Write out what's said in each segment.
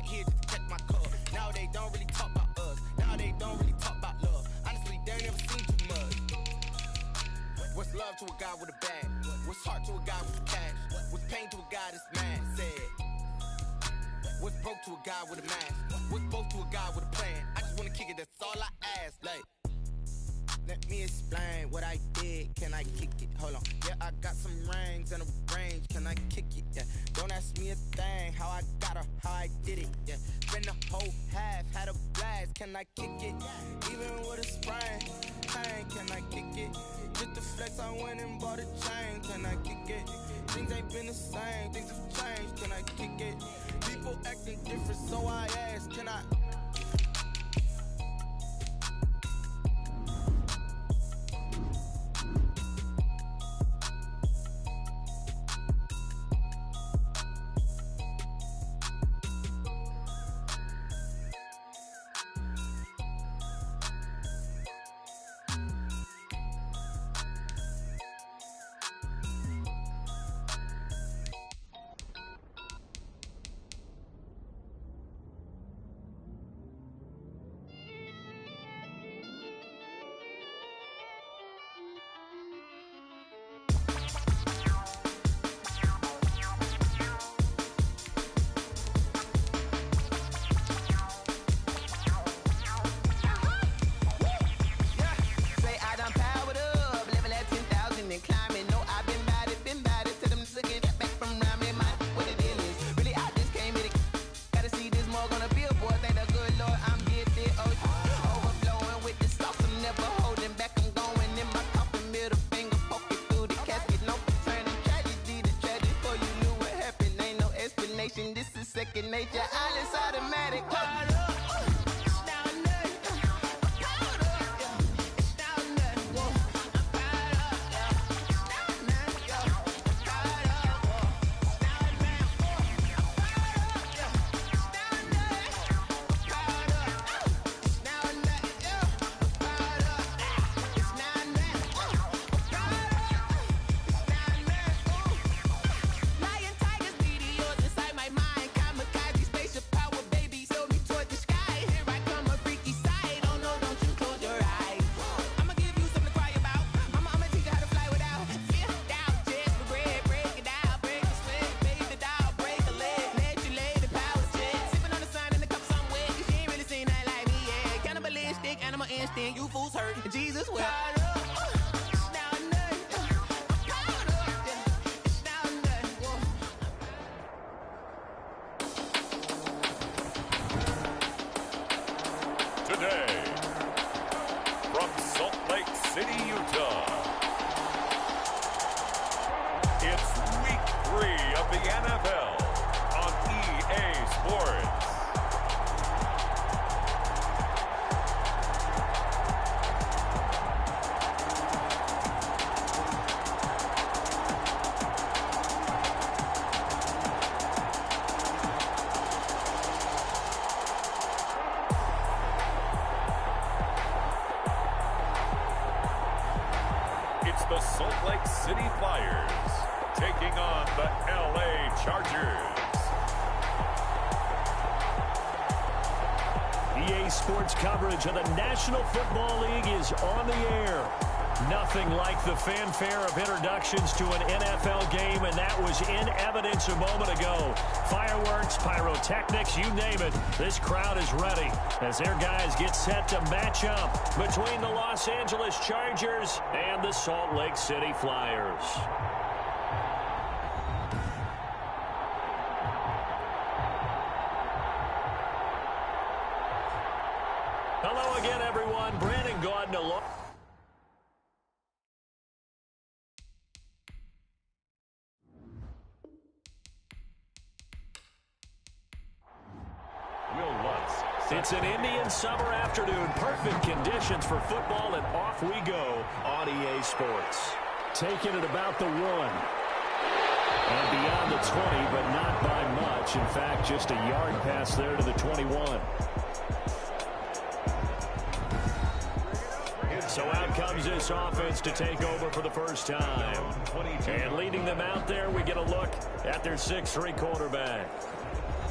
here just to catch my cup. Now they don't really talk about us. Now they don't really talk about love. Honestly, they never seen too much. What's love to a guy with a bag? What's heart to a guy with cash? What's pain to a guy that's mad? Said. What's broke to a guy with a mask? What's broke to a guy with a plan? I just wanna kick it, that's all I ask. Like, let me explain what I did. Can I kick it? Hold on. Yeah, I got some rings and a range. Can I kick it? Yeah. Don't ask me a thing. How I got her, how I did it. Yeah. Spend the whole half, had a blast. Can I kick it? Even with a sprain. Pain, can I kick it? Just the flex, I went and bought a chain. Can I kick it? Things ain't been the same. Things have changed. Can I kick it? People acting different, so I ask. Can I? Second nature, all is automatic. You fools hurt. Jesus will. Today, from Salt Lake City, Utah, it's Week 3 of the NFL on EA Sports. The Salt Lake City Flyers taking on the LA Chargers. EA Sports coverage of the National Football League is on the air. Nothing like the fanfare of introductions to an NFL game, and that was in evidence a moment ago. Fireworks, pyrotechnics, you name it. This crowd is ready as their guys get set to match up between the Los Angeles Chargers and the Salt Lake City Flyers. Hello again, everyone. Brandon Gaudin along. It's an Indian summer afternoon. Perfect conditions for football, and off we go on EA Sports. Taking it about the 1. And beyond the 20, but not by much. In fact, just a yard pass there to the 21. So out comes this offense to take over for the first time. And leading them out there, we get a look at their 6'3" quarterback.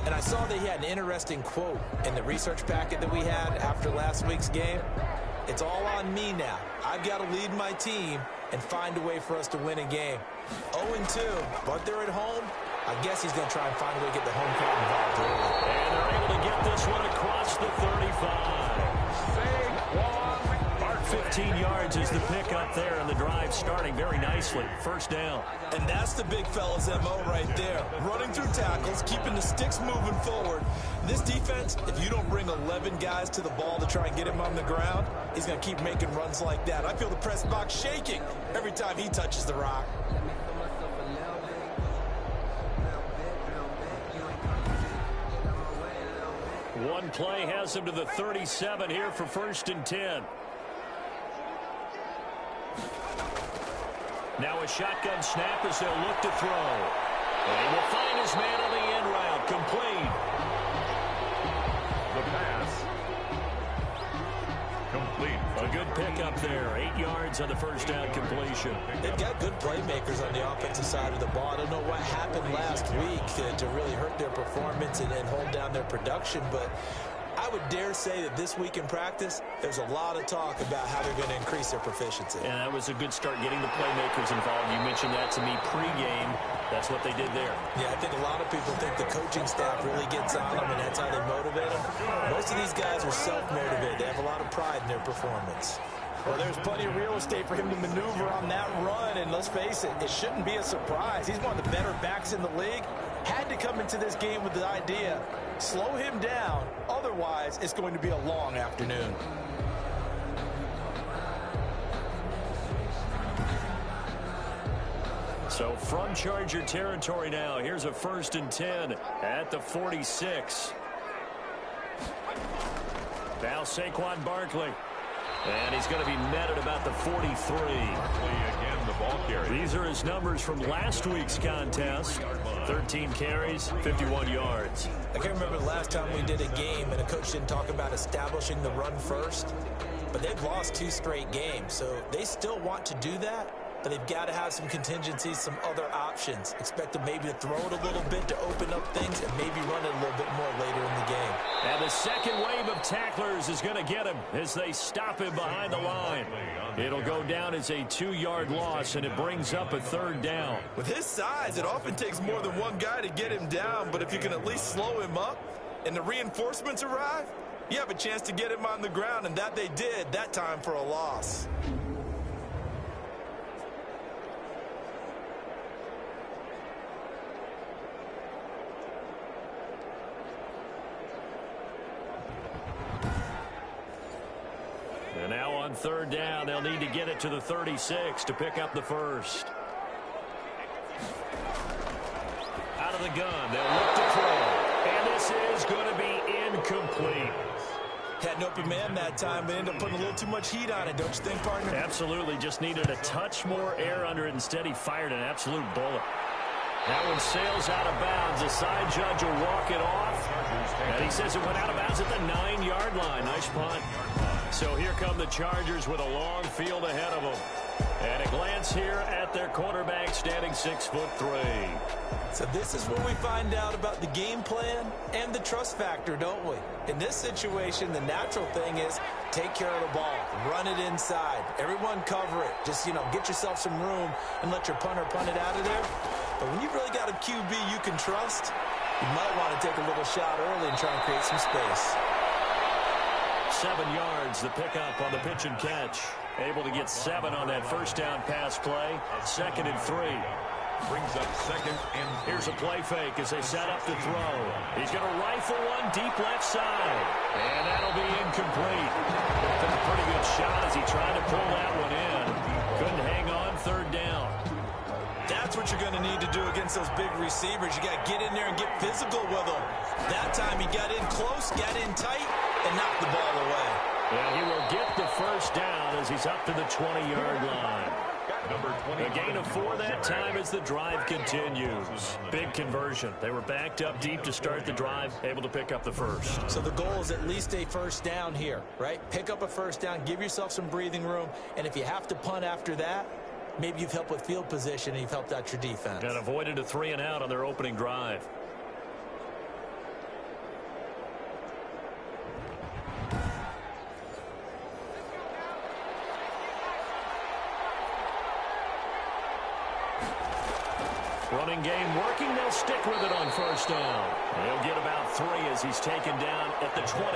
And I saw that he had an interesting quote in the research packet that we had after last week's game. It's all on me now. I've got to lead my team and find a way for us to win a game. 0-2, but they're at home. I guess he's going to try and find a way to get the home crowd involved early. And they're able to get this one across the 35. 15 yards is the pickup there, and the drive starting very nicely. First down. And that's the big fella's MO right there. Running through tackles, keeping the sticks moving forward. This defense, if you don't bring 11 guys to the ball to try and get him on the ground, he's going to keep making runs like that. I feel the press box shaking every time he touches the rock. One play has him to the 37 here for 1st and 10. Now a shotgun snap as they'll look to throw. And he will find his man on the end route. Complete. The pass. Complete. A good pickup there. 8 yards on the first down completion. They've got good playmakers on the offensive side of the ball. I don't know what happened last week to really hurt their performance and hold down their production, but I would dare say that this week in practice, there's a lot of talk about how they're going to increase their proficiency. And that was a good start getting the playmakers involved. You mentioned that to me pregame. That's what they did there. Yeah, I think a lot of people think the coaching staff really gets on them, and that's how they motivate them. Most of these guys are self-motivated. They have a lot of pride in their performance. Well, there's plenty of real estate for him to maneuver on that run, and let's face it, it shouldn't be a surprise. He's one of the better backs in the league. Had to come into this game with the idea, slow him down, otherwise it's going to be a long afternoon. So from Charger territory now, here's a 1st and 10 at the 46. Now Saquon Barkley. And he's going to be met at about the 43. Again, the ball carrier. These are his numbers from last week's contest. 13 carries, 51 yards. I can't remember the last time we did a game and a coach didn't talk about establishing the run first. But they've lost 2 straight games, so they still want to do that. But they've got to have some contingencies, some other options. Expect them maybe to throw it a little bit to open up things and maybe run it a little bit more later in the game. And the second wave of tacklers is going to get him as they stop him behind the line. It'll go down as a 2-yard loss, and it brings up a 3rd down. With his size, it often takes more than one guy to get him down, but if you can at least slow him up and the reinforcements arrive, you have a chance to get him on the ground, and that they did that time for a loss. And now on 3rd down, they'll need to get it to the 36 to pick up the first. Out of the gun, they'll look to throw. And this is going to be incomplete. Had an open man that time, but ended up putting a little too much heat on it, don't you think, partner? Absolutely, just needed a touch more air under it. Instead, he fired an absolute bullet. That one sails out of bounds. The side judge will walk it off. And he says it went out of bounds at the 9-yard line. Nice punt. So here come the Chargers with a long field ahead of them. And a glance here at their quarterback, standing 6'3". So this is where we find out about the game plan and the trust factor, don't we? In this situation, the natural thing is take care of the ball, run it inside, everyone cover it. Just, get yourself some room and let your punter punt it out of there. But when you've really got a QB you can trust, you might want to take a little shot early and try and create some space. 7 yards, the pickup on the pitch and catch. Able to get 7 on that first down pass play. 2nd and 3. Brings up 2nd and 3. Here's a play fake as they set up to throw. He's going to rifle one deep left side. And that'll be incomplete. Took a pretty good shot as he tried to pull that one in. Couldn't hang on 3rd down. That's what you're going to need to do against those big receivers. You got to get in there and get physical with them. That time he got in close, got in tight, and knocked the ball away. And he will get the first down as he's up to the 20-yard line. A gain of 4 that time as the drive continues. Big conversion. They were backed up deep to start the drive, able to pick up the first. So the goal is at least a first down here, right? Pick up a first down, give yourself some breathing room, and if you have to punt after that, maybe you've helped with field position and you've helped out your defense. And avoided a 3-and-out on their opening drive. Running game working. They'll stick with it on first down. He'll get about 3 as he's taken down at the 23.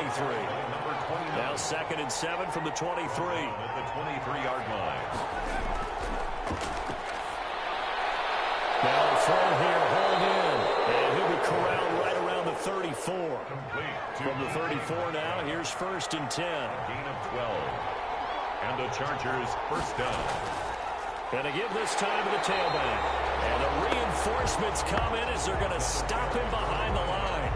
Now 2nd and 7 from the 23. At the 23-yard line. Now a throw here, hold in. And he'll be corralled right around the 34. From the 34 now, here's 1st and 10. Gain of 12. And the Chargers first down. Going to give this time to the tailback. And the reinforcements come in as they're going to stop him behind the line.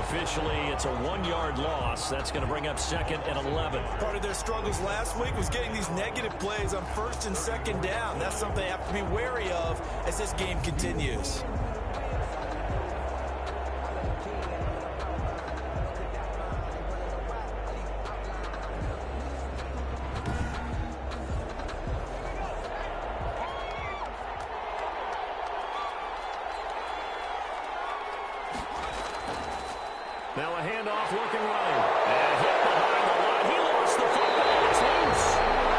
Officially, it's a 1-yard loss. That's going to bring up 2nd and 11. Part of their struggles last week was getting these negative plays on 1st and 2nd down. That's something they have to be wary of as this game continues. Now a handoff looking right. And hit behind the line. He lost the football. It's loose.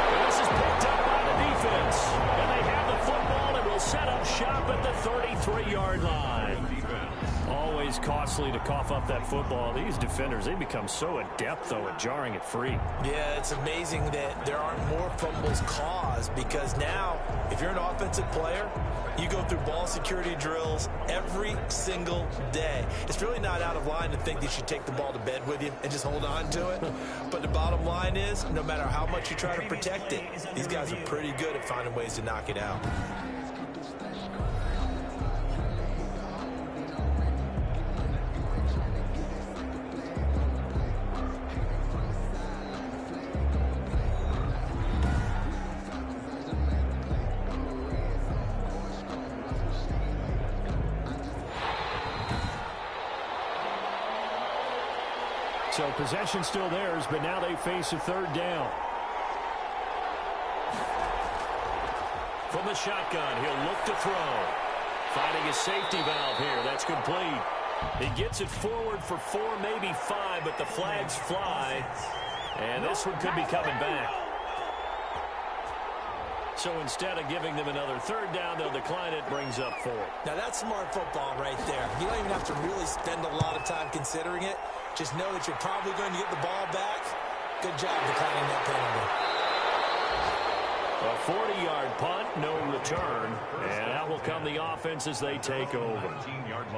And this is picked up by the defense. And they have the football and will set up shop at the 33-yard line. Always costly to cough up that football. These defenders, they become so adept, though, at jarring it free. Yeah, it's amazing that there aren't more fumbles caused because now, if you're an offensive player, you go through ball security drills every single day. It's really not out of line to think that you should take the ball to bed with you and just hold on to it. But the bottom line is, no matter how much you try to protect it, these guys are pretty good at finding ways to knock it out. So possession still theirs, but now they face a 3rd down. From the shotgun, he'll look to throw. Finding a safety valve here. That's complete. He gets it forward for 4, maybe 5, but the flags fly. And this one could be coming back. So instead of giving them another 3rd down, they'll decline it, brings up 4. Now that's smart football right there. You don't even have to really spend a lot of time considering it. Just know that you're probably going to get the ball back. Good job declining that penalty. A 40-yard punt, no return. And out will come the offense as they take over.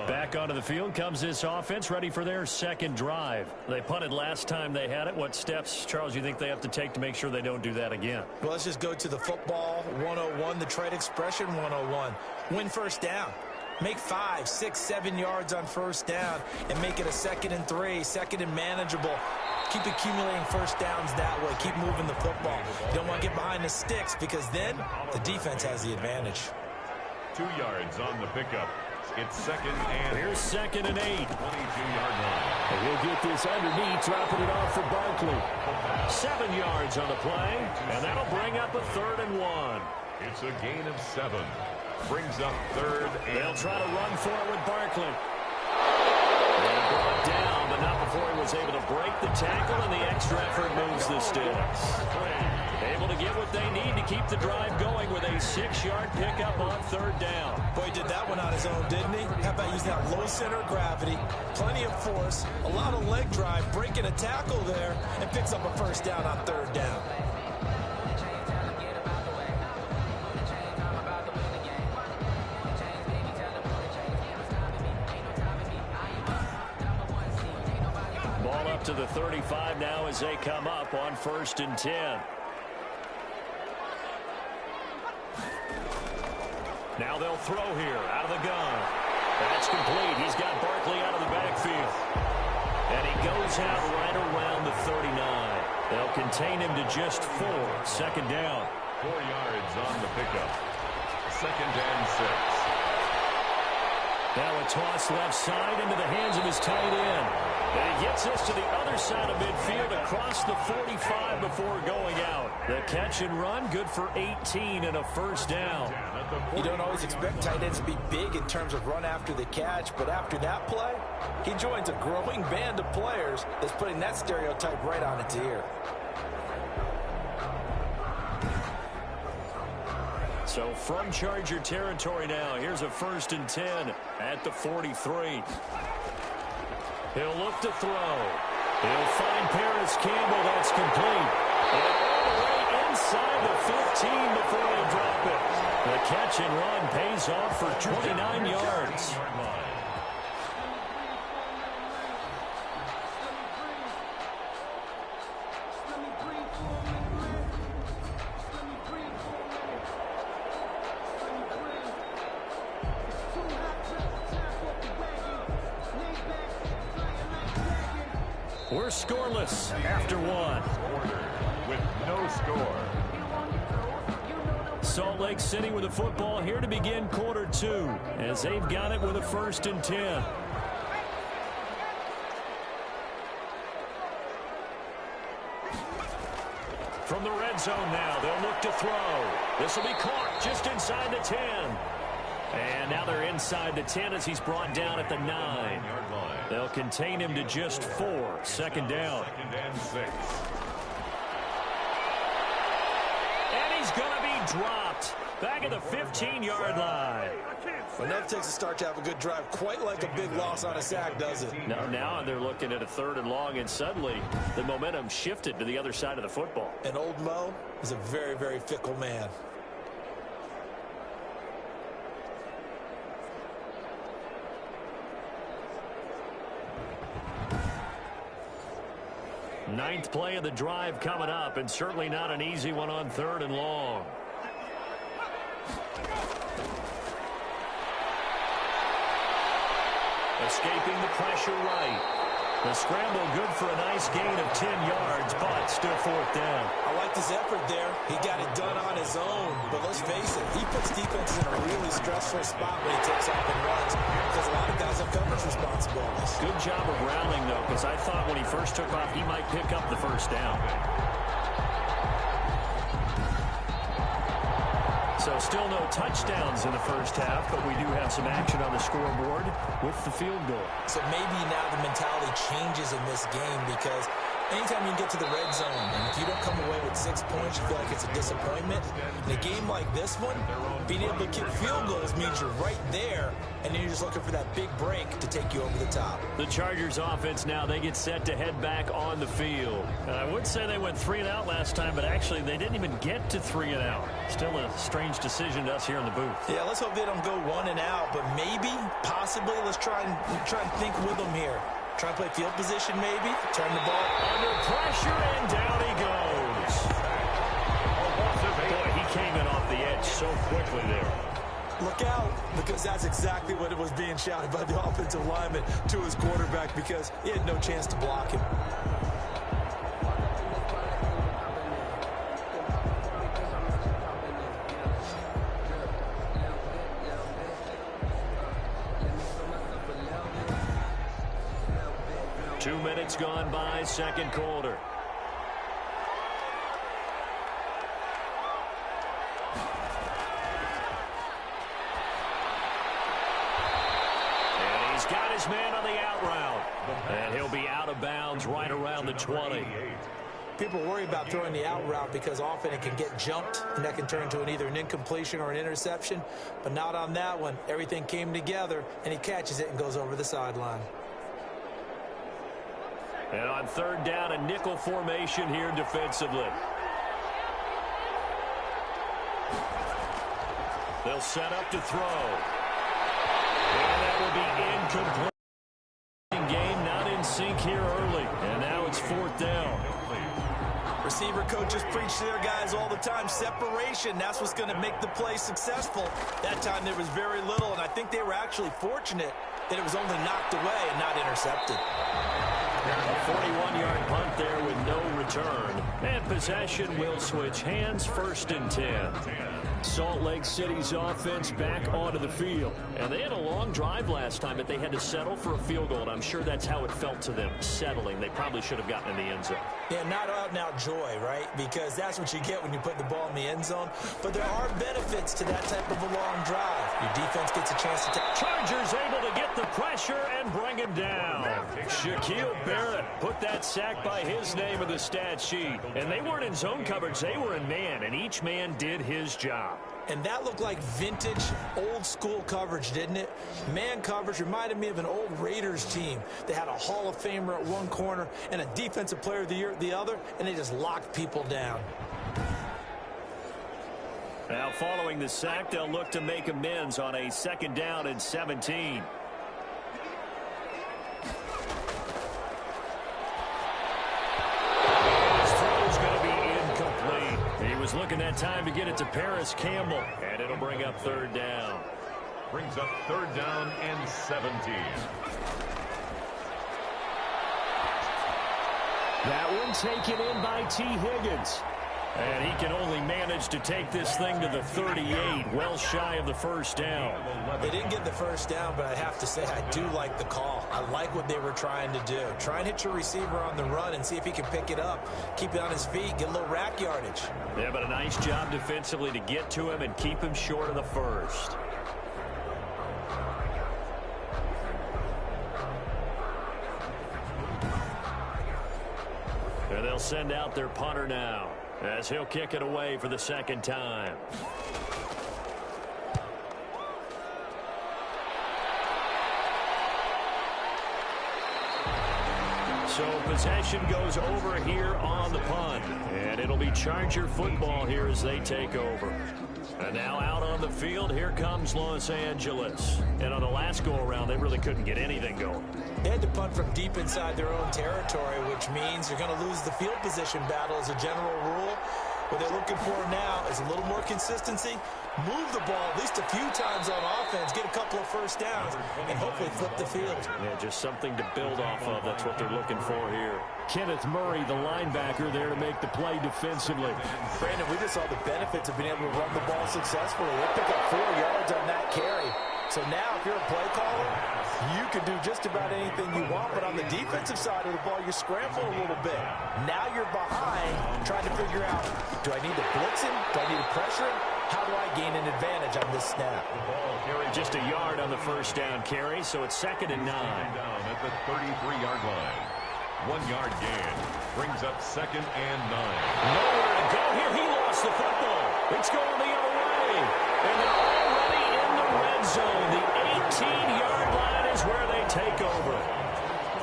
Back onto the field comes this offense, ready for their 2nd drive. They punted last time they had it. What steps, Charles, you think they have to take to make sure they don't do that again? Well, let's just go to the football 101, the trade expression 101. Win first down. Make 5, 6, 7 yards on first down and make it a 2nd and 3, 2nd and manageable. Keep accumulating first downs that way. Keep moving the football. You don't want to get behind the sticks because then the defense has the advantage. 2 yards on the pickup. It's 2nd and... Here's 2nd and 8. 22-yard line. And he'll get this underneath, dropping it off for Barkley. 7 yards on the play, and that'll bring up a 3rd and 1. It's a gain of 7. Brings up 3rd and... They'll try to run for it with Barkley. And brought down, but not before he was able to break the tackle, and the extra effort moves the sticks. Able to get what they need to keep the drive going with a 6-yard pickup on 3rd down. Boy, he did that one on his own, didn't he? How about using that low center of gravity, plenty of force, a lot of leg drive, breaking a tackle there, and picks up a first down on 3rd down. Ball up to the 35 now as they come up on 1st and 10. Now they'll throw here out of the gun. That's complete. He's got Barkley out of the backfield. And he goes out right around the 39. They'll contain him to just 4. 2nd down. 4 yards on the pickup. 2nd and 6. Now a toss left side into the hands of his tight end. And he gets us to the other side of midfield across the 45 before going out. The catch and run, good for 18 and a first down. You don't always expect tight ends to be big in terms of run after the catch, but after that play, he joins a growing band of players that's putting that stereotype right on its ear. So from Charger territory now, here's a 1st and 10 at the 43. He'll look to throw. He'll find Paris Campbell. That's complete. And all the way inside the 15 before they drop it. The catch and run pays off for 29 yards. We're scoreless after one. With no score. Salt Lake City with the football here to begin quarter 2 as they've got it with a 1st and 10. From the red zone now, they'll look to throw. This will be caught just inside the 10. And now they're inside the 10 as he's brought down at the 9. They'll contain him to just 4. Second down. 2nd and 6. And he's going to be dropped back at the 15-yard line. Enough takes a start to have a good drive. Quite like a big loss on a sack, does it? Now they're looking at a 3rd and long, and suddenly the momentum shifted to the other side of the football. And old Mo is a very, very fickle man. Ninth play of the drive coming up, and certainly not an easy one on 3rd and long. Escaping the pressure right. The scramble good for a nice gain of 10 yards, but still 4th down. I like his effort there. He got it done on his own. But let's face it, he puts defenses in a really stressful spot when he takes off and runs because a lot of guys have coverage responsibilities. Good job of rallying, though, because I thought when he first took off, he might pick up the 1st down. So still no touchdowns in the first half, but we do have some action on the scoreboard with the field goal. So maybe now the mentality changes in this game because anytime you get to the red zone, and if you don't come away with 6 points, you feel like it's a disappointment. In a game like this one, being able to kick field goals means you're right there, and then you're just looking for that big break to take you over the top. The Chargers offense now, they get set to head back on the field. And I would say they went 3 and out last time, but actually they didn't even get to 3 and out. Still a strange decision to us here in the booth. Yeah, let's hope they don't go 1 and out, but maybe, possibly, let's try and think with them here. Try and play field position maybe. Turn the ball. Under pressure, and down he goes. Boy, he came in off the edge so quickly there. Look out, because that's exactly what it was being shouted by the offensive lineman to his quarterback because he had no chance to block him. Two minutes gone by, second quarter. And he's got his man on the out route. And he'll be out of bounds right around the 20. People worry about throwing the out route because often it can get jumped, and that can turn into either an incompletion or an interception. But not on that one. Everything came together, and he catches it and goes over the sideline. And on 3rd down, a nickel formation here defensively. They'll set up to throw. And that will be incomplete. Game not in sync here early. And now it's 4th down. Receiver coaches preach to their guys all the time. Separation, that's what's going to make the play successful. That time there was very little, and I think they were actually fortunate that it was only knocked away and not intercepted. A 41-yard punt there with no return. And possession will switch hands, 1st and 10. Salt Lake City's offense back onto the field. And they had a long drive last time, but they had to settle for a field goal. And I'm sure that's how it felt to them, settling. They probably should have gotten in the end zone. Yeah, not out-and-out joy, right? Because that's what you get when you put the ball in the end zone. But there are benefits to that type of a long drive. Your defense gets a chance to take. Chargers able to get the pressure and bring him down. Shaquille Barrett put that sack by his name in the stat sheet. And they weren't in zone coverage. They were in man, and each man did his job. And that looked like vintage, old-school coverage, didn't it? Man coverage reminded me of an old Raiders team. They had a Hall of Famer at one corner and a Defensive Player of the Year at the other, and they just locked people down. Now, following the sack, they'll look to make amends on a 2nd down and 17. Was looking that time to get it to Paris Campbell, and it'll bring up 3rd down. Brings up 3rd down and 17. That one taken in by T. Higgins. And he can only manage to take this thing to the 38, well shy of the 1st down. They didn't get the 1st down, but I have to say I do like the call. I like what they were trying to do. Try and hit your receiver on the run and see if he can pick it up. Keep it on his feet, get a little rack yardage. Yeah, but a nice job defensively to get to him and keep him short of the 1st. And they'll send out their punter now, as he'll kick it away for the 2nd time. So possession goes over here on the punt, and it'll be Charger football here as they take over. And now out on the field, here comes Los Angeles. And on the last go-around, they really couldn't get anything going. They had to punt from deep inside their own territory, which means you're going to lose the field position battle as a general rule. What they're looking for now is a little more consistency, move the ball at least a few times on offense, get a couple of 1st downs, and hopefully flip the field. Yeah, just something to build off of. That's what they're looking for here. Kenneth Murray, the linebacker, there to make the play defensively. Brandon, we just saw the benefits of being able to run the ball successfully. They pick up 4 yards on that carry. So now, if you're a play caller, you can do just about anything you want, but on the defensive side of the ball, you scramble a little bit. Now you're behind, trying to figure out, do I need to blitz him? Do I need to pressure him? How do I gain an advantage on this snap? Just a yard on the 1st down carry, so it's 2nd and 9. Down at the 33-yard line. 1-yard gain. Brings up 2nd and 9. Nowhere to go here. He lost the football. It's going the other way. And they're already in the red zone. The 18-yard line is where they take over.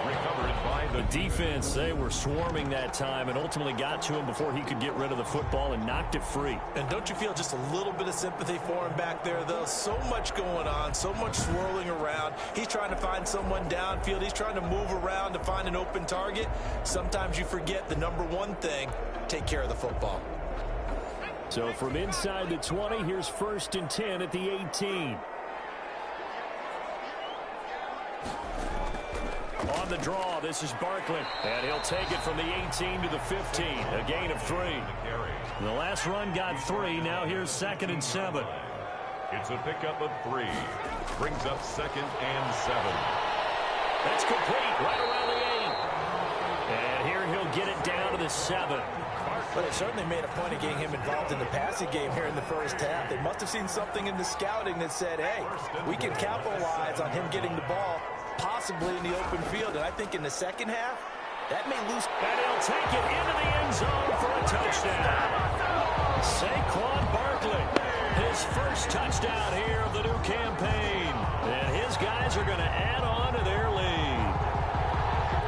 Recovered by The defense, they were swarming that time and ultimately got to him before he could get rid of the football and knocked it free. And don't you feel just a little bit of sympathy for him back there, though? So much going on, so much swirling around. He's trying to find someone downfield. He's trying to move around to find an open target. Sometimes you forget the number one thing, take care of the football. So from inside the 20, here's 1st and 10 at the 18. On the draw, this is Barkley. And he'll take it from the 18 to the 15. A gain of 3. The last run got 3. Now here's 2nd and 7. It's a pickup of 3. Brings up 2nd and 7. That's complete right around the 8. And here he'll get it down to the 7. But it certainly made a point of getting him involved in the passing game here in the 1st half. They must have seen something in the scouting that said, hey, we can capitalize on him getting the ball possibly in the open field. And I think in the 2nd half, that may lose. And he'll take it into the end zone for a touchdown. Saquon Barkley, his 1st touchdown here of the new campaign. And his guys are going to add on to their lead.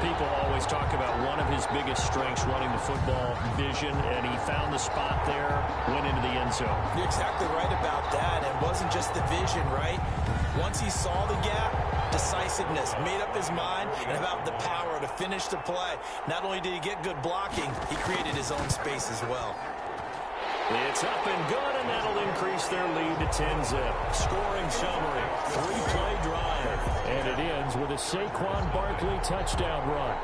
People always talk about one of his biggest strengths, running the football, vision, and he found the spot there, went into the end zone. You're exactly right about that. It wasn't just the vision, right? Once he saw the gap, decisiveness, made up his mind, and about the power to finish the play. Not only did he get good blocking, he created his own space as well. It's up and good, and that'll increase their lead to 10-zip. Scoring summary, 3-play drive, and it ends with a Saquon Barkley touchdown run.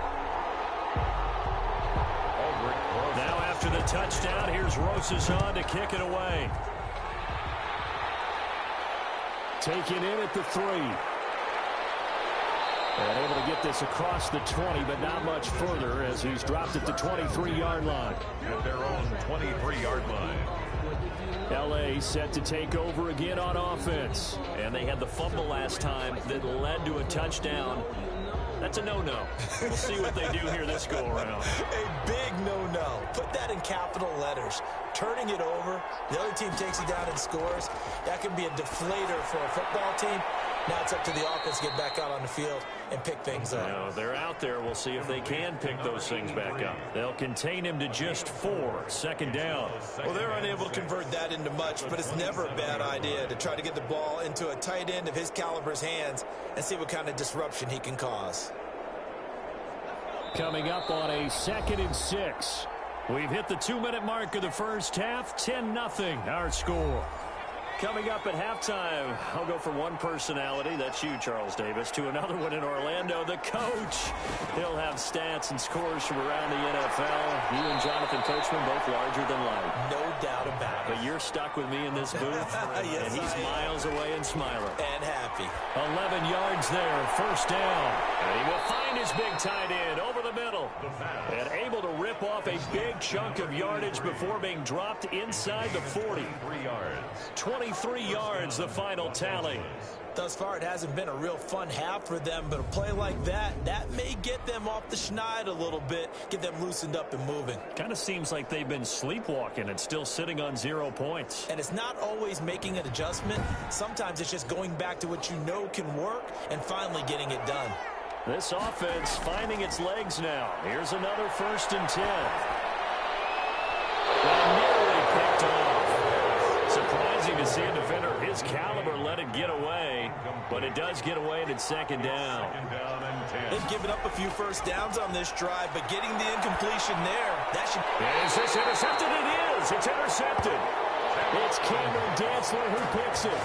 Now after the touchdown, here's Rosazon to kick it away. Taken in at the 3. And able to get this across the 20, but not much further as he's dropped at the 23-yard line. At their own 23-yard line. L.A. set to take over again on offense. And they had the fumble last time that led to a touchdown. That's a no-no. We'll see what they do here this go-around. A big no-no. Put that in capital letters. Turning it over, the other team takes it down and scores. That can be a deflator for a football team. Now it's up to the offense to get back out on the field and pick things up. Now, they're out there. We'll see if they can pick those things back up. They'll contain him to just 4. Second down. Well, they're unable to convert that into much, but it's never a bad idea to try to get the ball into a tight end of his caliber's hands and see what kind of disruption he can cause. Coming up on a 2nd and 6. We've hit the 2-minute mark of the first half. 10-0 our score. Coming up at halftime, I'll go from one personality, that's you, Charles Davis, to another one in Orlando, the coach. He'll have stats and scores from around the NFL. You and Jonathan Coachman, both larger than life. No doubt about it. But you're stuck with me in this booth, yes, and he's miles away and smiling. And happy. 11 yards there, first down. And he will find his big tight end over the middle. And able to rip off a big chunk of yardage before being dropped inside the 40. 23 yards, the final tally. Thus far, it hasn't been a real fun half for them, but a play like that may get them off the schneid a little bit, get them loosened up and moving. Kind of seems like they've been sleepwalking and still sitting on 0 points. And it's not always making an adjustment. Sometimes it's just going back to what you know can work and finally getting it done. This offense finding its legs now. Here's another 1st and 10. And nearly picked off. Surprising to see a defender of his caliber let it get away, but it does get away and it's 2nd down. They've given up a few first downs on this drive, but getting the incompletion there, that should... Is this intercepted? It is. It's intercepted. It's Cameron Dantzler who picks it.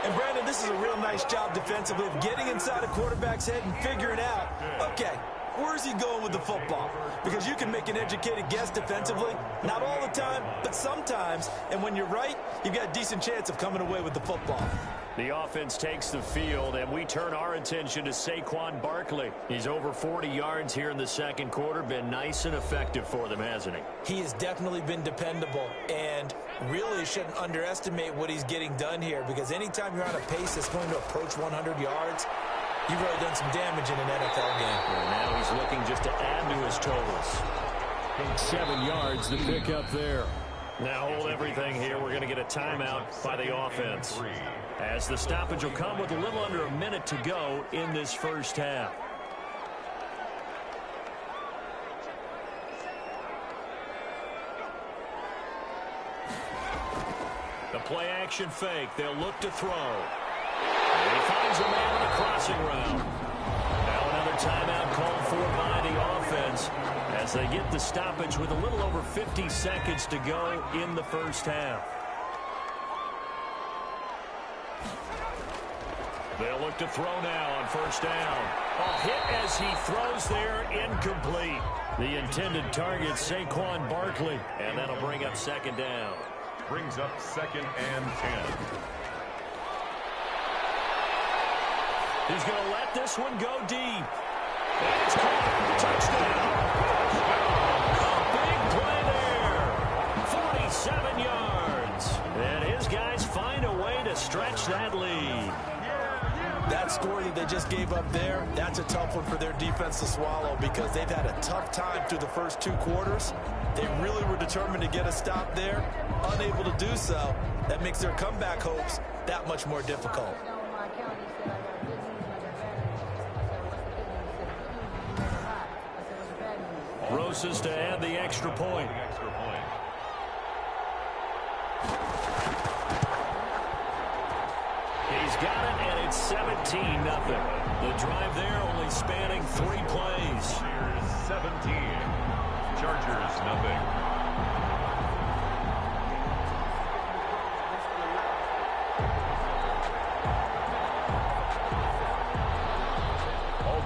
And, Brandon, this is a real nice job defensively of getting inside a quarterback's head and figuring out, okay, where's he going with the football? Because you can make an educated guess defensively. Not all the time, but sometimes. And when you're right, you've got a decent chance of coming away with the football. The offense takes the field, and we turn our attention to Saquon Barkley. He's over 40 yards here in the 2nd quarter. Been nice and effective for them, hasn't he? He has definitely been dependable, and really shouldn't underestimate what he's getting done here, because anytime you're on a pace that's going to approach 100 yards, you've really done some damage in an NFL game. And now he's looking just to add to his totals. 7 yards to pick up there. Now hold everything here. We're going to get a timeout by the offense, as the stoppage will come with a little under a minute to go in this first half. The play action fake. They'll look to throw. And he finds a man in the crossing route. Now another timeout called for by the offense as they get the stoppage with a little over 50 seconds to go in the first half. They'll look to throw now on first down. A hit as he throws there, incomplete. The intended target, Saquon Barkley, and that'll bring up 2nd down. Brings up 2nd and 10. He's going to let this one go deep. And it's caught. Touchdown. Big play there. 47 yards. And his guys find a way to stretch that lead. That score that they just gave up there, that's a tough one for their defense to swallow, because they've had a tough time through the first 2 quarters. They really were determined to get a stop there, unable to do so. That makes their comeback hopes that much more difficult. Rosas to add the extra point. He's got it, and it's 17-0. The drive there only spanning 3 plays. 17. Chargers, nothing.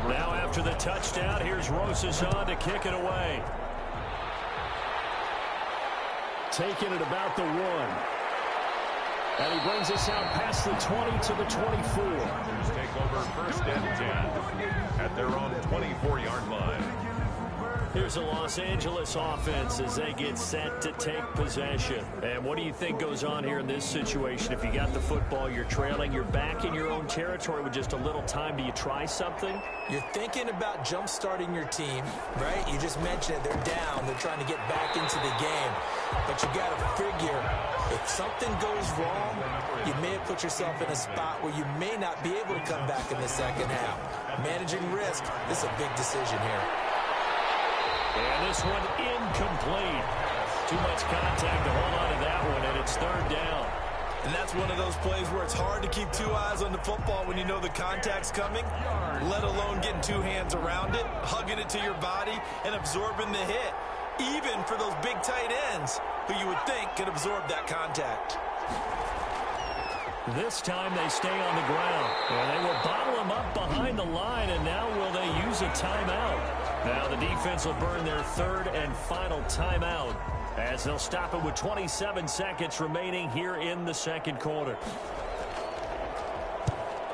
Now after the touchdown, here's Rosas on to kick it away. Taking it about the 1. And he brings us out past the 20 to the 24. Chargers take over 1st and 10 at their own 24-yard line. Here's the Los Angeles offense as they get set to take possession. And what do you think goes on here in this situation? If you got the football, you're trailing, you're back in your own territory with just a little time. Do you try something? You're thinking about jump-starting your team, right? You just mentioned it. They're down. They're trying to get back into the game. But you got to figure, if something goes wrong, you may have put yourself in a spot where you may not be able to come back in the second half. Managing risk, this is a big decision here. And this one incomplete. Too much contact to hold on to that one, and it's third down. And that's one of those plays where it's hard to keep two eyes on the football when you know the contact's coming, let alone getting two hands around it, hugging it to your body, and absorbing the hit, even for those big tight ends who you would think could absorb that contact. This time they stay on the ground. And they will bottle him up behind the line, and now will they use a timeout? Now the defense will burn their third and final timeout as they'll stop it with 27 seconds remaining here in the second quarter.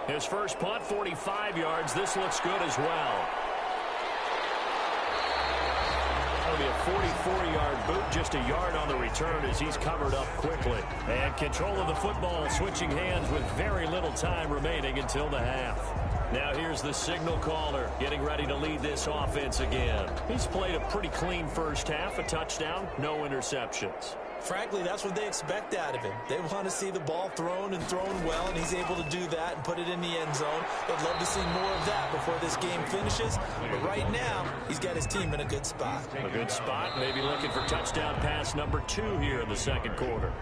His first punt, 45 yards. This looks good as well. That'll be a 44-yard boot, just a yard on the return as he's covered up quickly. And control of the football, switching hands with very little time remaining until the half. Now here's the signal caller getting ready to lead this offense again. He's played a pretty clean first half, a touchdown, no interceptions. Frankly, that's what they expect out of him. They want to see the ball thrown and thrown well, and he's able to do that and put it in the end zone. They'd love to see more of that before this game finishes. But right now, he's got his team in a good spot. A good spot, maybe looking for touchdown pass number 2 here in the second quarter.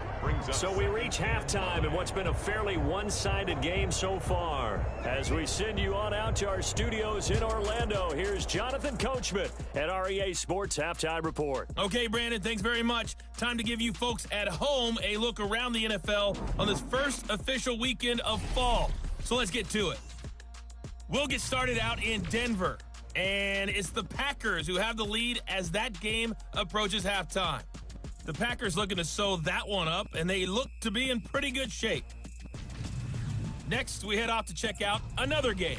So we reach halftime in what's been a fairly one-sided game so far. As we send you on out to our studios in Orlando, here's Jonathan Coachman at REA Sports Halftime Report. Okay, Brandon, thanks very much. Time to give you folks at home a look around the NFL on this first official weekend of fall. So let's get to it. We'll get started out in Denver, and it's the Packers who have the lead as that game approaches halftime. The Packers looking to sew that one up, and they look to be in pretty good shape. Next, we head off to check out another game,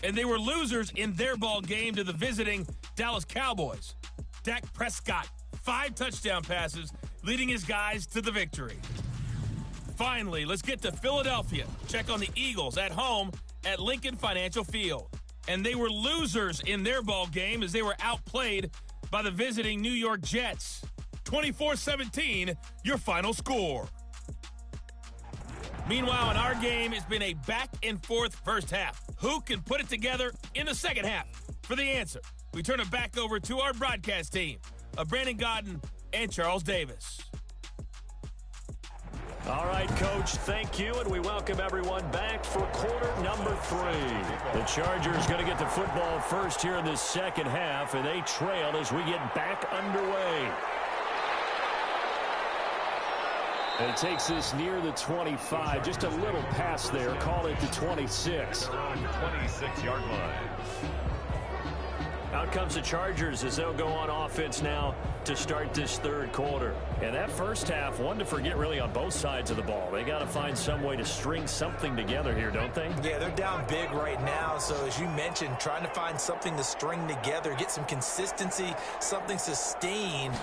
and they were losers in their ball game to the visiting Dallas Cowboys. Dak Prescott, 5 touchdown passes, leading his guys to the victory. Finally, let's get to Philadelphia. Check on the Eagles at home at Lincoln Financial Field. And they were losers in their ball game as they were outplayed by the visiting New York Jets. 24-17, your final score. Meanwhile, in our game, it's been a back-and-forth first half. Who can put it together in the second half? For the answer, we turn it back over to our broadcast team of Brandon Godden and Charles Davis. All right, Coach, thank you, and we welcome everyone back for quarter number 3. The Chargers going to get the football first here in this second half, and they trail as we get back underway. And it takes this near the 25. Just a little pass there. Call it the 26. 26-yard line. Out comes the Chargers as they'll go on offense now to start this third quarter. And that first half, one to forget really on both sides of the ball. They got to find some way to string something together here, don't they? Yeah, they're down big right now. So as you mentioned, trying to find something to string together, get some consistency, something sustained,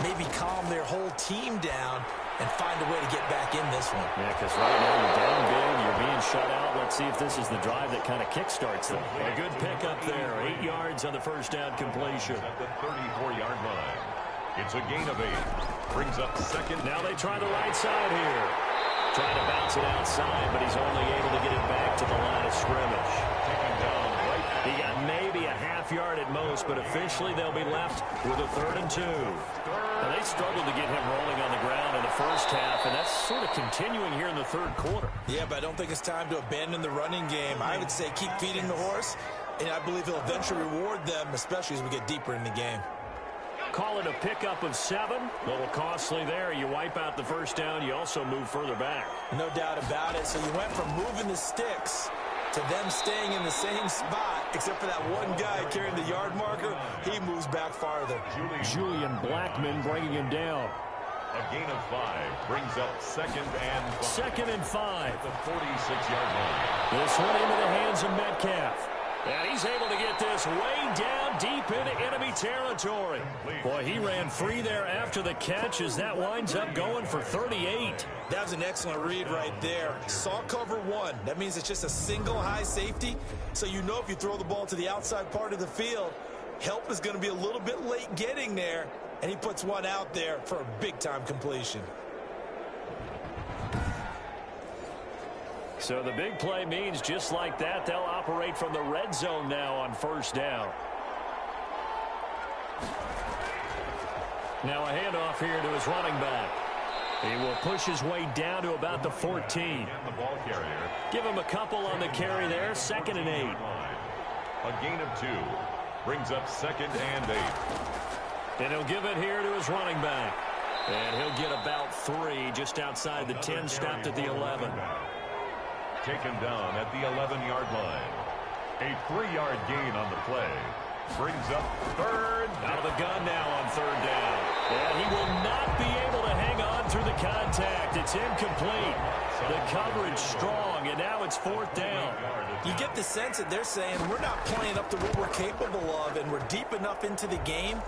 maybe calm their whole team down and find a way to get back in this one. Yeah, because right now you're down big, you're being shut out. Let's see if this is the drive that kind of kickstarts them. A good pickup there, 8 yards on the first down completion. At the 34-yard line. It's a gain of 8. Brings up second. Now they try the right side here. Trying to bounce it outside, but he's only able to get it back to the line of scrimmage. Taken down right. He got maybe a half yard at most, but officially they'll be left with a 3rd and 2. Now they struggled to get him rolling on the ground in the first half, and that's sort of continuing here in the third quarter. Yeah, but I don't think it's time to abandon the running game. I would say keep feeding the horse, and I believe he'll eventually reward them, especially as we get deeper in the game. Call it a pickup of 7. A little costly there. You wipe out the first down. You also move further back. No doubt about it. So you went from moving the sticks to them staying in the same spot, except for that one guy carrying the yard marker. He moves back farther. Julian Blackman bringing him down. A gain of 5 brings up second and 5. Second and 5. At the 46-yard line. This one into the hands of Metcalf. And he's able to get this way down deep into enemy territory. Boy, he ran free there after the catch as that winds up going for 38. That was an excellent read right there. Saw cover one. That means it's just a single high safety. So you know if you throw the ball to the outside part of the field, help is going to be a little bit late getting there. And he puts one out there for a big-time completion. So the big play means just like that, they'll operate from the red zone now on first down. Now a handoff here to his running back. He will push his way down to about the 14. And the ball carrier. Give him a couple on the carry there, 2nd and 8. A gain of 2 brings up 2nd and 8. And he'll give it here to his running back. And he'll get about 3 just outside the 10, stopped at the 11. Taken down at the 11-yard line. A 3-yard gain on the play. Brings up 3rd. Out of the gun now on 3rd down. And he will not be able to hang on through the contact. It's incomplete. The coverage strong, and now it's 4th down. You get the sense that they're saying we're not playing up to what we're capable of, and we're deep enough into the game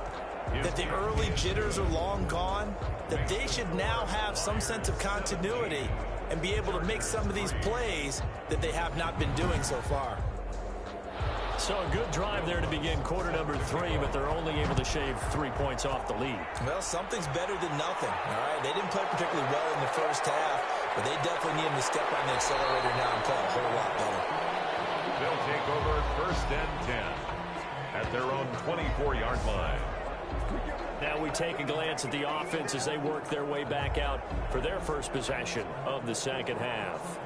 that the early jitters are long gone, that they should now have some sense of continuity and be able to make some of these plays that they have not been doing so far. So a good drive there to begin quarter number 3, but they're only able to shave 3 points off the lead. Well, something's better than nothing, all right? They didn't play particularly well in the first half, but they definitely need them to step on the accelerator now and play a whole lot better. They'll take over 1st and 10 at their own 24-yard line. Now we take a glance at the offense as they work their way back out for their first possession of the second half.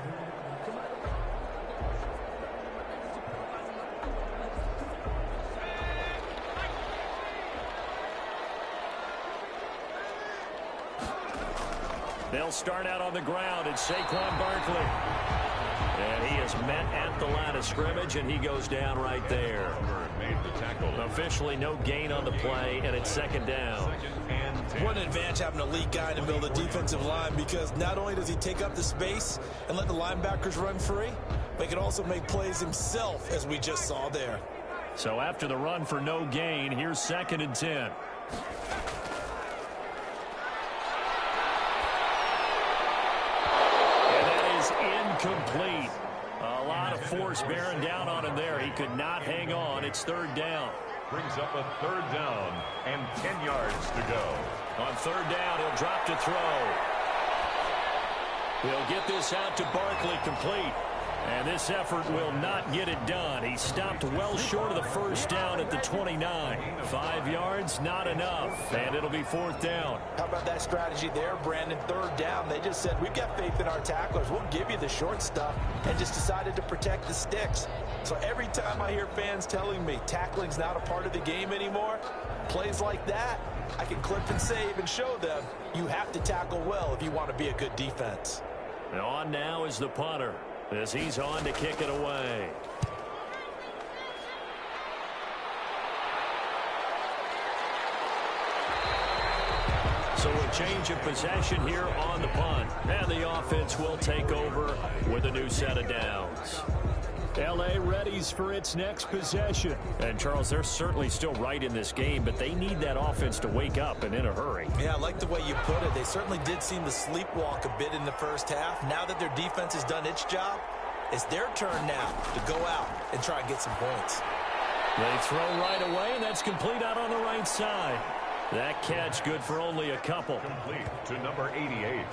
They'll start out on the ground. It's Saquon Barkley. And he is met at the line of scrimmage, and he goes down right there. Made the tackle. Officially no gain on the play, and it's 2nd down. What an advantage having an elite guy in the middle of the defensive line, because not only does he take up the space and let the linebackers run free, but he can also make plays himself, as we just saw there. So after the run for no gain, here's 2nd and 10. Complete. A lot of force bearing down on him there. He could not hang on. It's 3rd down. Brings up a 3rd down and 10 yards to go. On 3rd down, he'll drop to throw. He'll get this out to Barkley, complete. And this effort will not get it done. He stopped well short of the first down at the 29. 5 yards, not enough. And it'll be 4th down. How about that strategy there, Brandon? 3rd down. They just said, we've got faith in our tacklers. We'll give you the short stuff, and just decided to protect the sticks. So every time I hear fans telling me tackling's not a part of the game anymore, plays like that, I can clip and save and show them you have to tackle well if you want to be a good defense. And on now is the punter, as he's on to kick it away. So a change of possession here on the punt. And the offense will take over with a new set of downs. L.A. readies for its next possession. And, Charles, they're certainly still right in this game, but they need that offense to wake up and in a hurry. Yeah, I like the way you put it. They certainly did seem to sleepwalk a bit in the first half. Now that their defense has done its job, it's their turn now to go out and try and get some points. They throw right away, and that's complete out on the right side. That catch good for only a couple. Complete to number 88.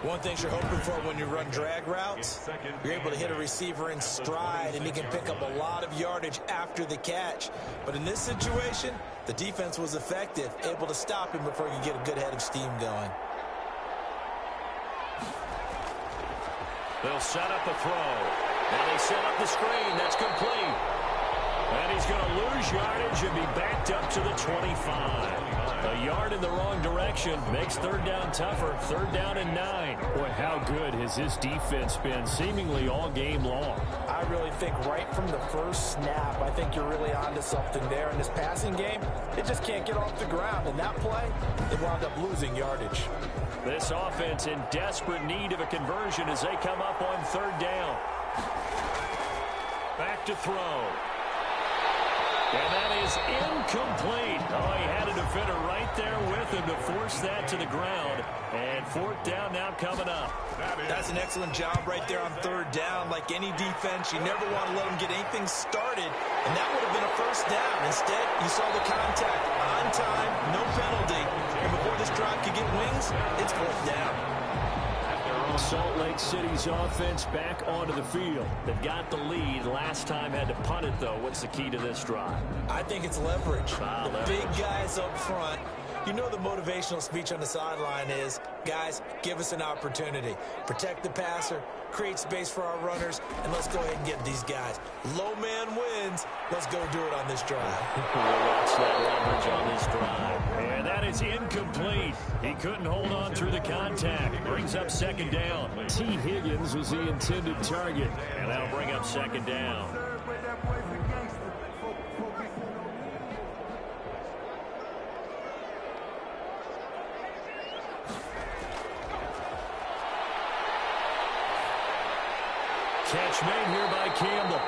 One thing you're hoping for when you run drag routes, you're able to hit a receiver in stride, and he can pick up a lot of yardage after the catch. But in this situation, the defense was effective, able to stop him before he could get a good head of steam going. They'll set up a throw. And they set up the screen. That's complete. And he's going to lose yardage and be backed up to the 25. A yard in the wrong direction makes 3rd down tougher. 3rd down and 9. Boy, how good has this defense been seemingly all game long? I really think right from the first snap, I think you're really onto something there. In this passing game, it just can't get off the ground. In that play, they wound up losing yardage. This offense in desperate need of a conversion as they come up on 3rd down. Back to throw. And that is incomplete. Oh, he had a defender right there with him to force that to the ground. And fourth down now coming up. That's an excellent job right there on third down. Like any defense, you never want to let them get anything started, and that would have been a first down. Instead, you saw the contact on time, no penalty, and before this drive could get wings, it's fourth down. Salt Lake City's offense back onto the field. They've got the lead. Last time had to punt it, though. What's the key to this drive? I think it's leverage. Leverage. Big guys up front. You know the motivational speech on the sideline is, guys, give us an opportunity. Protect the passer, create space for our runners, and let's go ahead and get these guys. Low man wins. Let's go do it on this drive. We'll watch that leverage on this drive. And that is incomplete. He couldn't hold on through the contact. Brings up second down. T. Higgins was the intended target. And that'll bring up second down. Catch made here by Campbell.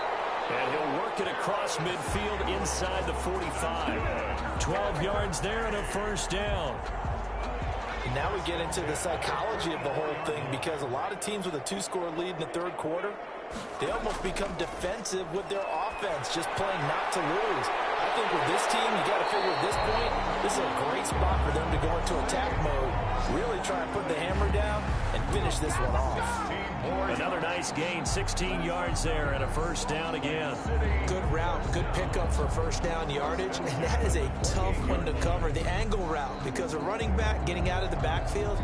And he'll work it across midfield inside the 45. 12 yards there and a first down. And now we get into the psychology of the whole thing, because a lot of teams with a two-score lead in the third quarter, they almost become defensive with their offense, just playing not to lose. I think with this team, you got to figure at this point, this is a great spot for them to go into attack mode, really try and put the hammer down and finish this one off. Another nice gain, 16 yards there and a first down again. Good route, good pickup for first down yardage, and that is a tough one to cover, the angle route, because a running back getting out of the backfield,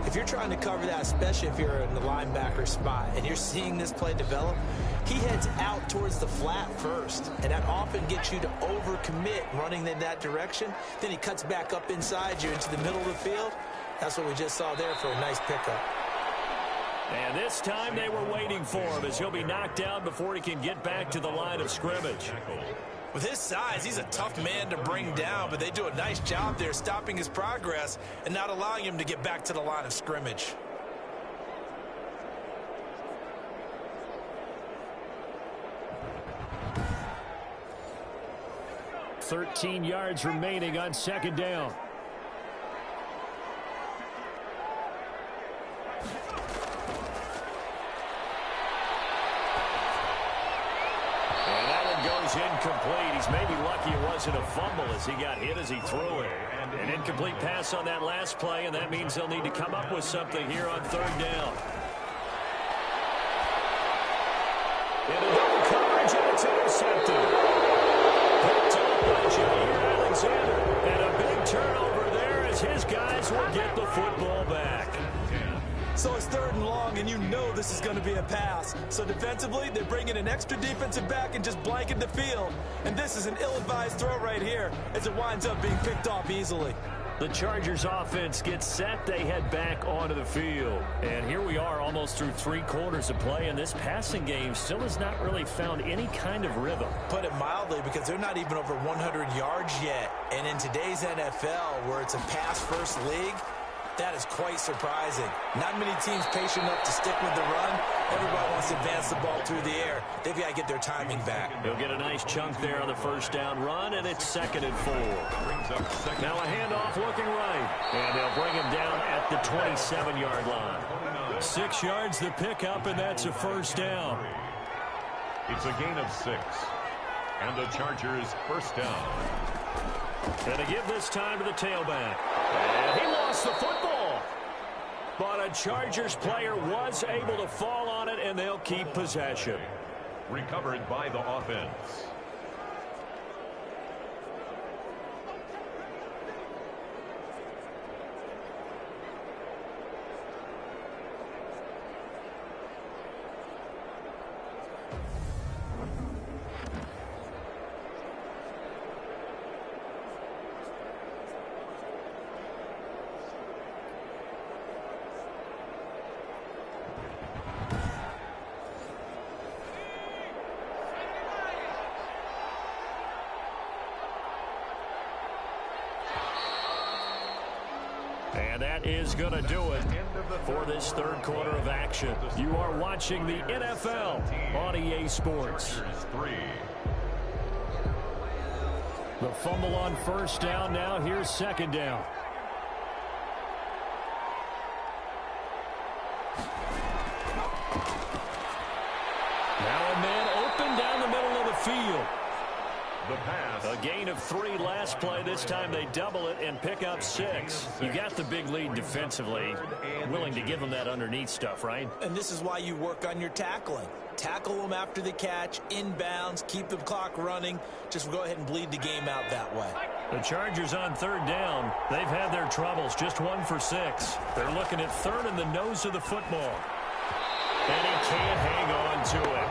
if you're trying to cover that, especially if you're in the linebacker spot and you're seeing this play develop, he heads out towards the flat first, and that often gets you to overcommit running in that direction. Then he cuts back up inside you into the middle of the field. That's what we just saw there for a nice pickup. And this time they were waiting for him, as he'll be knocked down before he can get back to the line of scrimmage. With his size, he's a tough man to bring down, but they do a nice job there stopping his progress and not allowing him to get back to the line of scrimmage. $13 yards remaining on second down. Incomplete. He's maybe lucky it wasn't a fumble as he got hit as he threw it. An incomplete pass on that last play, and that means they'll need to come up with something here on third down. Into double coverage, and it's intercepted. Picked up by Jair Alexander. And a big turnover there as his guys will get the football back. So it's third and long, and you know this is going to be a pass. So defensively, they bring in an extra defensive back and just blanket the field. And this is an ill-advised throw right here as it winds up being picked off easily. The Chargers offense gets set. They head back onto the field. And here we are almost through 3 quarters of play, and this passing game still has not really found any kind of rhythm. Put it mildly, because they're not even over 100 yards yet. And in today's NFL, where it's a pass-first league, that is quite surprising. Not many teams patient enough to stick with the run. Everybody wants to advance the ball through the air. They've got to get their timing back. He'll get a nice chunk there on the first down run, and it's 2nd and 4. Now a handoff looking right, and they'll bring him down at the 27-yard line. 6 yards the pickup, and that's a first down. It's a gain of 6, and the Chargers first down. And to give this time to the tailback. And he lost the football. But a Chargers player was able to fall on it, and they'll keep possession. Recovered by the offense. And that is going to do it for this third quarter of action. You are watching the NFL on EA Sports. The fumble on first down now. Here's second down. Now a man open down the middle of the field. The pass. A gain of 3 last play. This time they double it and pick up 6. You got the big lead defensively. Willing to give them that underneath stuff, right? And this is why you work on your tackling. Tackle them after the catch, inbounds, keep the clock running. Just go ahead and bleed the game out that way. The Chargers on third down. They've had their troubles. Just 1 for 6. They're looking at third in the nose of the football. And he can't hang on to it.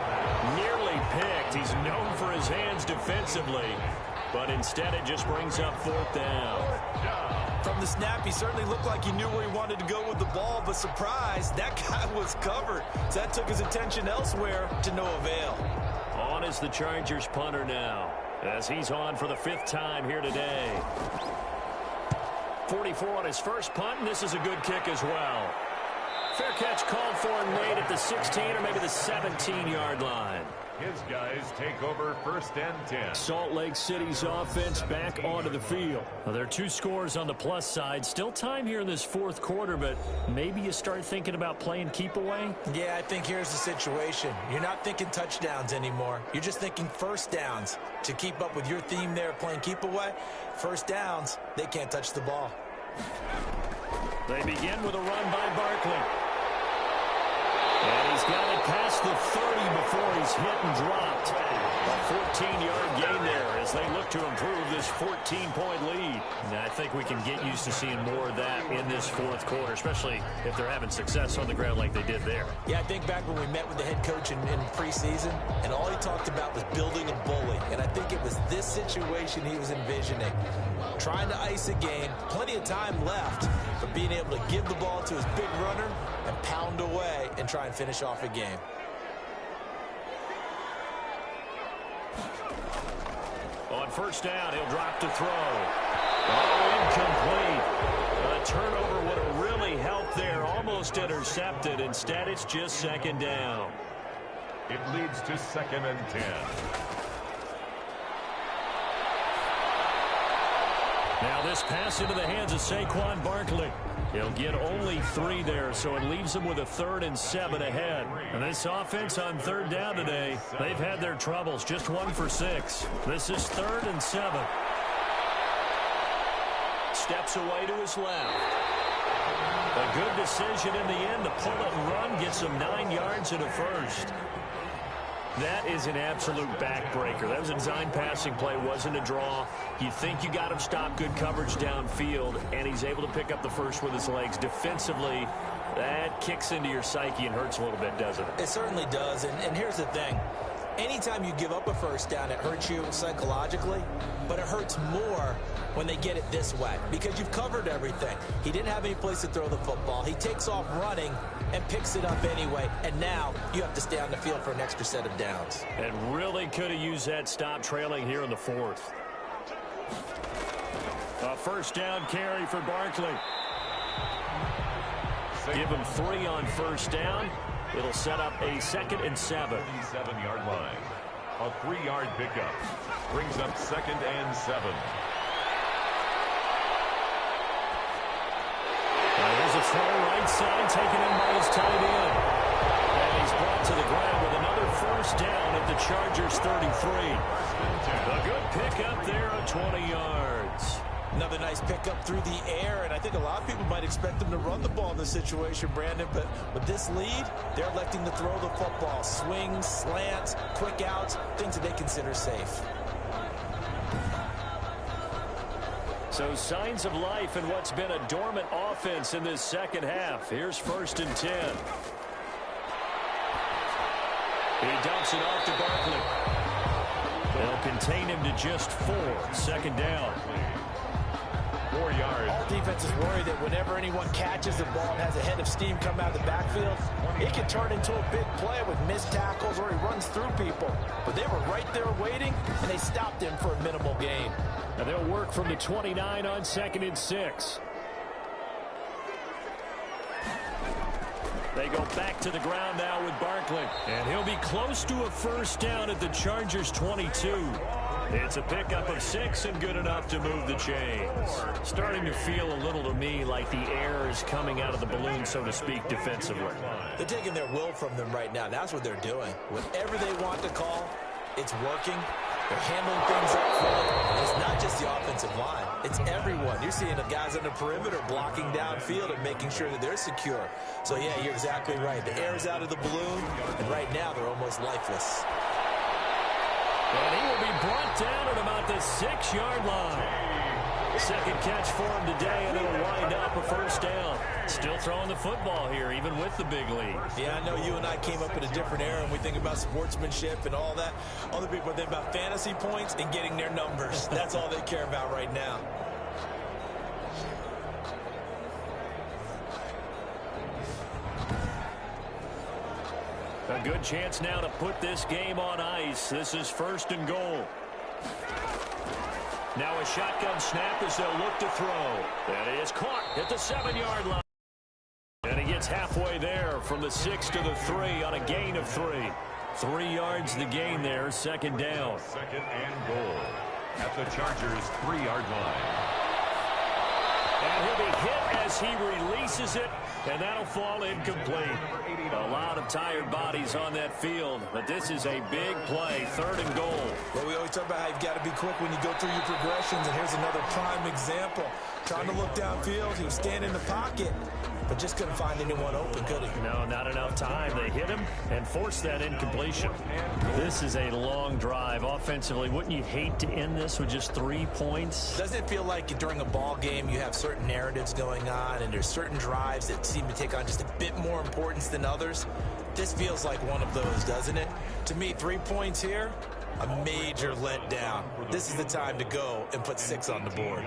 Nearly picked. He's known for his hands defensively. But instead it just brings up fourth down. From the snap, he certainly looked like he knew where he wanted to go with the ball. But surprise, that guy was covered. So that took his attention elsewhere to no avail. On is the Chargers punter now, as he's on for the 5th time here today. 44 on his first punt, and this is a good kick as well. Fair catch called for and made at the 16 or maybe the 17-yard line. His guys take over 1st and 10. Salt Lake City's offense back onto the field. Well, there are 2 scores on the plus side. Still time here in this 4th quarter, but maybe you start thinking about playing keep away? Yeah, I think here's the situation. You're not thinking touchdowns anymore. You're just thinking first downs. To keep up with your theme there, playing keep away, first downs, they can't touch the ball. They begin with a run by Barkley. And he's got it past the 30 before he's hit and dropped. A 14-yard gain there as they look to improve this 14-point lead. And I think we can get used to seeing more of that in this 4th quarter, especially if they're having success on the ground like they did there. Yeah, I think back when we met with the head coach in preseason, and all he talked about was building a bully. And I think it was this situation he was envisioning. Trying to ice a game, plenty of time left, but being able to give the ball to his big runner and pound away and try and finish off a game. On first down, he'll drop to throw. Oh, incomplete. A turnover would have really helped there. Almost intercepted. Instead, it's just 2nd down. It leads to 2nd and 10. Now this pass into the hands of Saquon Barkley. He'll get only 3 there, so it leaves him with a 3rd and 7 ahead. And this offense on 3rd down today, they've had their troubles. Just 1 for 6. This is 3rd and 7. Steps away to his left. A good decision in the end to pull it and run. Gets him 9 yards and a first. That is an absolute backbreaker. That was a design passing play, wasn't a draw. You think you got him stopped, good coverage downfield, and he's able to pick up the first with his legs. Defensively, that kicks into your psyche and hurts a little bit, doesn't it? It certainly does, and here's the thing. Anytime you give up a first down, it hurts you psychologically, but it hurts more when they get it this way because you've covered everything. He didn't have any place to throw the football. He takes off running and picks it up anyway, and now you have to stay on the field for an extra set of downs. And really could have used that stop trailing here in the 4th. A first down carry for Barkley. Give him 3 on first down. It'll set up a 2nd and 7. 37-yard line. A 3-yard pickup. Brings up 2nd and 7. There's a throw right side taken in by his tight end. And he's brought to the ground with another first down at the Chargers 33. A good pickup there of 20 yards. Another nice pickup through the air, and I think a lot of people might expect them to run the ball in this situation, Brandon, but with this lead, they're electing to throw the football. Swings, slants, quick outs, things that they consider safe. So signs of life in what's been a dormant offense in this 2nd half. Here's 1st and 10. He dumps it off to Barkley. They'll contain him to just 4. 2nd down. 4 yards. All defenses worry that whenever anyone catches the ball and has a head of steam come out of the backfield, it can turn into a big play with missed tackles or he runs through people. But they were right there waiting, and they stopped him for a minimal gain. And they'll work from the 29 on 2nd and 6. They go back to the ground now with Barkley. And he'll be close to a first down at the Chargers 22. It's a pickup of 6 and good enough to move the chains. Starting to feel a little to me like the air is coming out of the balloon, so to speak, defensively. They're taking their will from them right now. That's what they're doing. Whatever they want to call, it's working. They're handling things up front. And it's not just the offensive line. It's everyone. You're seeing the guys on the perimeter blocking downfield and making sure that they're secure. So, yeah, you're exactly right. The air is out of the balloon, and right now they're almost lifeless. And he will be brought down at about the 6-yard line. Second catch for him today, and it'll wind up a first down. Still throwing the football here, even with the big lead. Yeah, I know you and I came up in a different era, and we think about sportsmanship and all that. Other people think about fantasy points and getting their numbers. That's all they care about right now. A good chance now to put this game on ice. This is 1st and goal. Now a shotgun snap as they'll look to throw. That is caught at the 7-yard line. And he gets halfway there from the 6 to the 3 on a gain of 3. 3 yards the gain there, 2nd down. 2nd and goal at the Chargers' 3-yard line. And he'll be hit as he releases it, and that'll fall incomplete. A lot of tired bodies on that field, but this is a big play, 3rd and goal. Well, we always talk about how you've got to be quick when you go through your progressions, and here's another prime example. Trying to look downfield, he was standing in the pocket, but just couldn't find anyone open, could he? No, not enough time. They hit him and forced that incompletion. This is a long drive offensively. Wouldn't you hate to end this with just 3 points? Doesn't it feel like during a ball game you have certain narratives going on and there's certain drives that seem to take on just a bit more importance than others? This feels like one of those, doesn't it? To me, 3 points here, a major letdown. This is the time to go and put 6 on the board.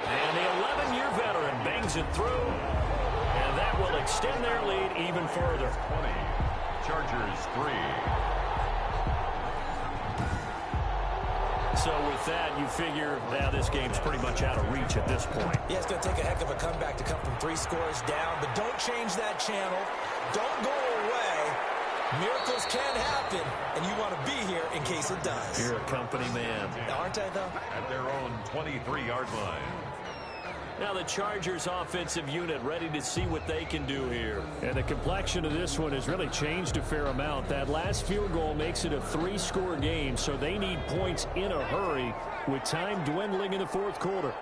And the 11-year veteran bangs it through, and that will extend their lead even further. 20, Chargers 3. So with that, you figure now this game's pretty much out of reach at this point. Yeah, it's going to take a heck of a comeback to come from 3 scores down, but don't change that channel. Don't go away. Miracles can happen, and you want to be here in case it does. You're a company man. Aren't I, though? At their own 23-yard line. Now the Chargers offensive unit ready to see what they can do here. And the complexion of this one has really changed a fair amount. That last field goal makes it a 3-score game, so they need points in a hurry with time dwindling in the 4th quarter.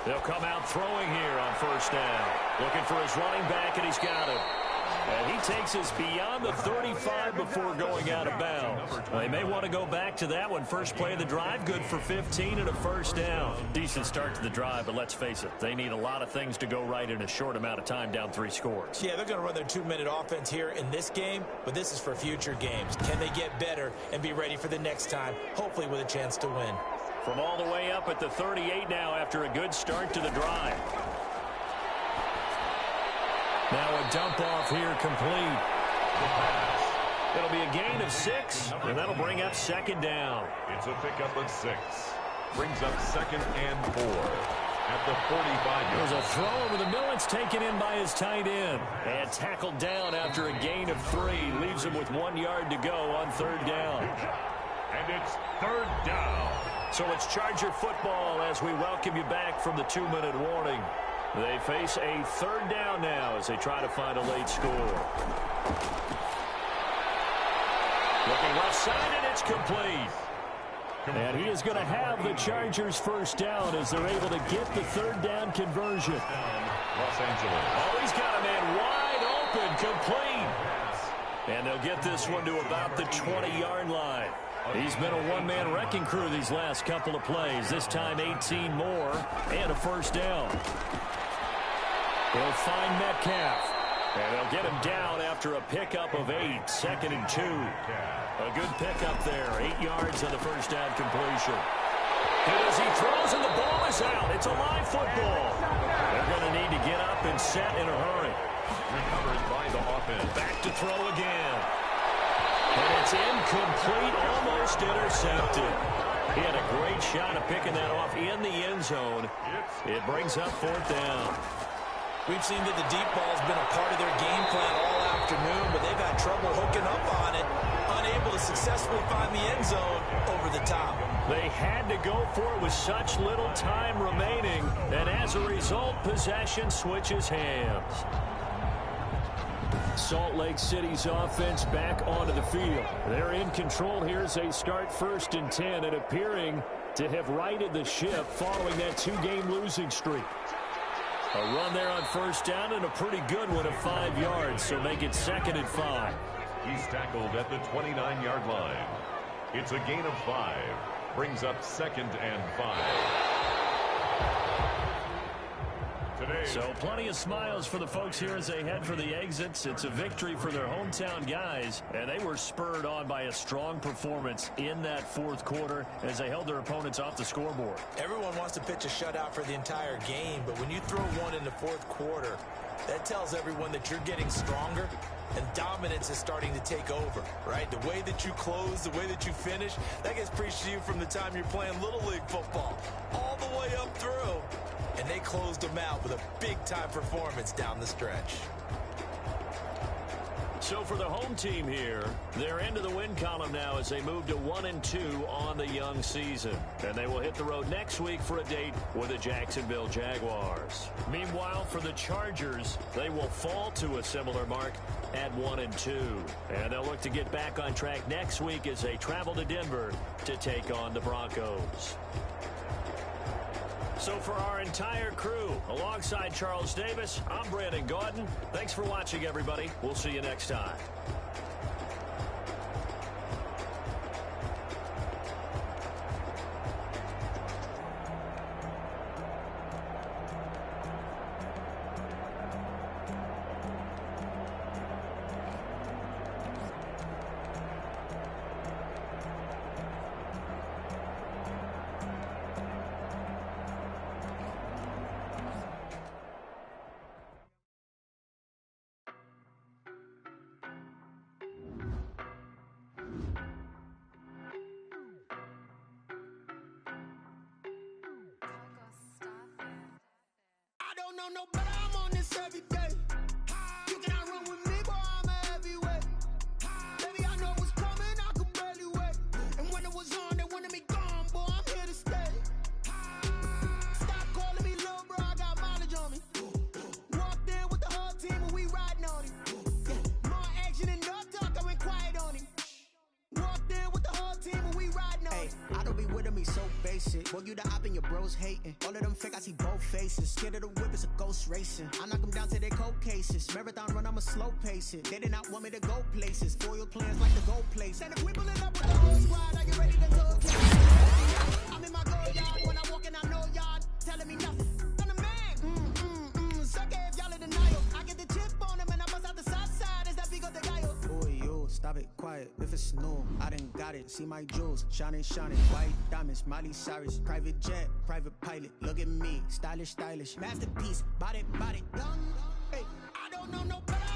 They'll come out throwing here on 1st down. Looking for his running back, and he's got him. And he takes us beyond the 35 before going out of bounds. Well, they may want to go back to that one. First play of the drive, good for 15 and a 1st down. Decent start to the drive, but let's face it, they need a lot of things to go right in a short amount of time, down 3 scores. Yeah, they're going to run their 2-minute offense here in this game, but this is for future games. Can they get better and be ready for the next time, hopefully with a chance to win? From all the way up at the 38 now after a good start to the drive. Now a dump off here complete. It'll be a gain of 6, and that'll bring up 2nd down. It's a pickup of 6. Brings up 2nd and 4 at the 45. There's a throw over the middle. It's taken in by his tight end. And tackled down after a gain of 3. Leaves him with 1 yard to go on 3rd down. And it's 3rd down. So it's Charger football as we welcome you back from the 2-minute warning. They face a 3rd down now as they try to find a late score. Looking left side, and it's complete. And he is going to have the Chargers' 1st down as they're able to get the 3rd down conversion. Los Angeles. Oh, he's got a man wide open, complete. And they'll get this one to about the 20-yard line. He's been a one-man wrecking crew these last couple of plays. This time 18 more and a 1st down. He'll find Metcalf. And they'll get him down after a pickup of 8. 2nd and 2. A good pickup there. 8 yards on the 1st down completion. And as he throws and the ball is out, it's a live football. They're going to need to get up and set in a hurry. Recovered by the offense. Back to throw again. And it's incomplete, almost intercepted. He had a great shot at picking that off in the end zone. It brings up 4th down. We've seen that the deep ball's been a part of their game plan all afternoon, but they've had trouble hooking up on it, unable to successfully find the end zone over the top. They had to go for it with such little time remaining, and as a result, possession switches hands. Salt Lake City's offense back onto the field. They're in control here as they start 1st and 10 and appearing to have righted the ship following that 2-game losing streak. A run there on 1st down and a pretty good one of 5 yards, so make it 2nd and 5. He's tackled at the 29-yard line. It's a gain of 5. Brings up 2nd and 5. So plenty of smiles for the folks here as they head for the exits. It's a victory for their hometown guys, and they were spurred on by a strong performance in that 4th quarter as they held their opponents off the scoreboard. Everyone wants to pitch a shutout for the entire game, but when you throw one in the 4th quarter, that tells everyone that you're getting stronger and dominance is starting to take over, right? The way that you close, the way that you finish, that gets preached to you from the time you're playing Little League football all the way up through. And they closed them out with a big-time performance down the stretch. So for the home team here, they're into the win column now as they move to 1-2 on the young season. And they will hit the road next week for a date with the Jacksonville Jaguars. Meanwhile, for the Chargers, they will fall to a similar mark at 1-2. And they'll look to get back on track next week as they travel to Denver to take on the Broncos. So for our entire crew, alongside Charles Davis, I'm Brandon Gaudin. Thanks for watching, everybody. We'll see you next time. No, but I'm on this every day. You cannot run with me, boy, I'm a heavyweight. Baby, I know what's coming, I could barely wait. And when it was on, they wanted me gone, boy, I'm here to stay. Stop calling me little bro, I got mileage on me. Walked in with the whole team and we riding on him. Yeah, more action and no talk, I went quiet on him. Walked in with the whole team and we riding on him. I don't be with him, he's so basic. Boy, you the op and your bros hating. All of them fake, I see both faces. Scared of the whip, it's a ghost racing. I knock them down to their cold cases. Marathon run, I'ma slow pace it. They did not want me to go places. Foil plans like the gold place. And if we pulling up with the whole squad, are you ready to go? I'm in my gold yard. When I walk in, I know y'all telling me nothing. I'm the man. Suck it if y'all in denial. I get the chip on them and I bust out the south side. Is that Vigo de Gallo? Boy, yo, stop it, quiet. If it's new, I done got it. See my jewels, shining, white diamonds, Miley Cyrus, private jet, private pilot. Look at me, stylish, masterpiece, body, done. Hey, I don't know no better.